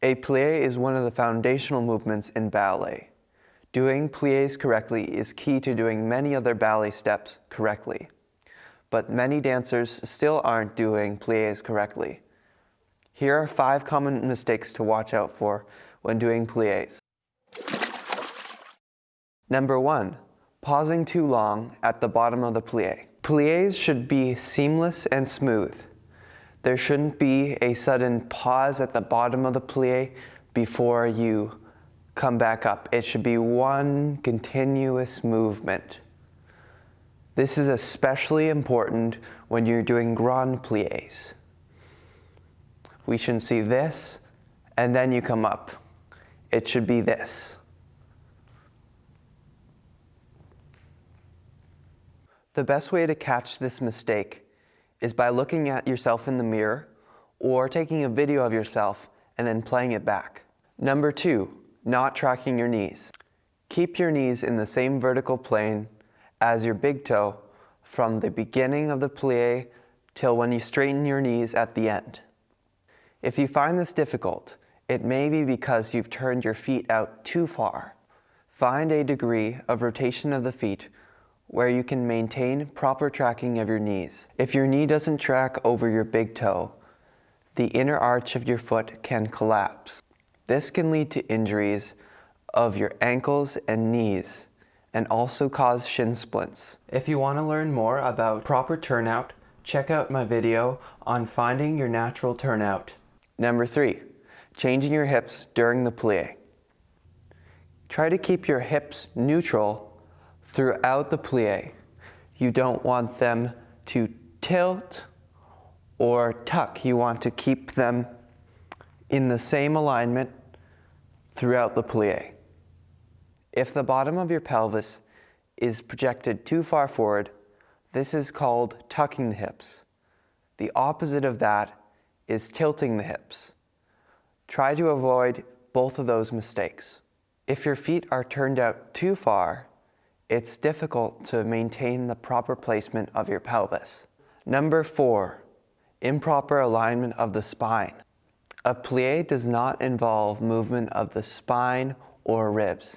A plie is one of the foundational movements in ballet. Doing plies correctly is key to doing many other ballet steps correctly. But many dancers still aren't doing plies correctly. Here are 5 common mistakes to watch out for when doing plies. Number 1, pausing too long at the bottom of the plie. Plies should be seamless and smooth. There shouldn't be a sudden pause at the bottom of the plie before you come back up. It should be one continuous movement. This is especially important when you're doing grand plies. We shouldn't see this and then you come up. It should be this. The best way to catch this mistake is by looking at yourself in the mirror or taking a video of yourself and then playing it back. Number 2, not tracking your knees. Keep your knees in the same vertical plane as your big toe from the beginning of the plie till when you straighten your knees at the end. If you find this difficult, it may be because you've turned your feet out too far. Find a degree of rotation of the feet where you can maintain proper tracking of your knees. If your knee doesn't track over your big toe, the inner arch of your foot can collapse. This can lead to injuries of your ankles and knees and also cause shin splints. If you want to learn more about proper turnout, check out my video on finding your natural turnout. Number 3, changing your hips during the plie. Try to keep your hips neutral throughout the plie. You don't want them to tilt or tuck. You want to keep them in the same alignment throughout the plie. If the bottom of your pelvis is projected too far forward, this is called tucking the hips. The opposite of that is tilting the hips. Try to avoid both of those mistakes. If your feet are turned out too far, it's difficult to maintain the proper placement of your pelvis. Number 4, improper alignment of the spine. A plie does not involve movement of the spine or ribs.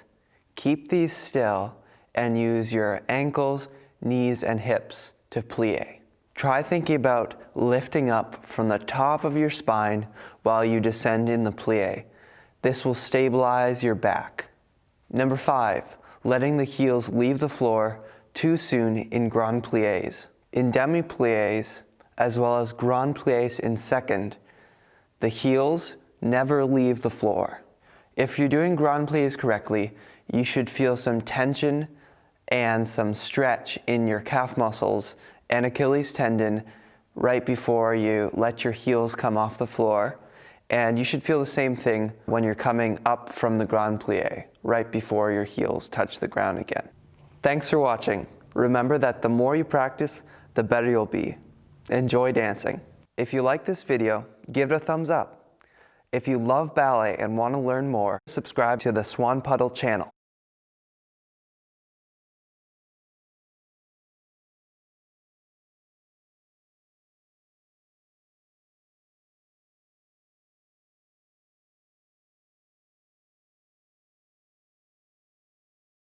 Keep these still and use your ankles, knees, and hips to plie. Try thinking about lifting up from the top of your spine while you descend in the plie. This will stabilize your back. Number 5, letting the heels leave the floor too soon in grand plies. In demi plies, as well as grand plies in second, the heels never leave the floor. If you're doing grand plies correctly, you should feel some tension and some stretch in your calf muscles and Achilles tendon right before you let your heels come off the floor. And you should feel the same thing when you're coming up from the grand plie, right before your heels touch the ground again. Thanks for watching. Remember that the more you practice, the better you'll be. Enjoy dancing. If you like this video, give it a thumbs up. If you love ballet and want to learn more, subscribe to the Swan Puddle channel.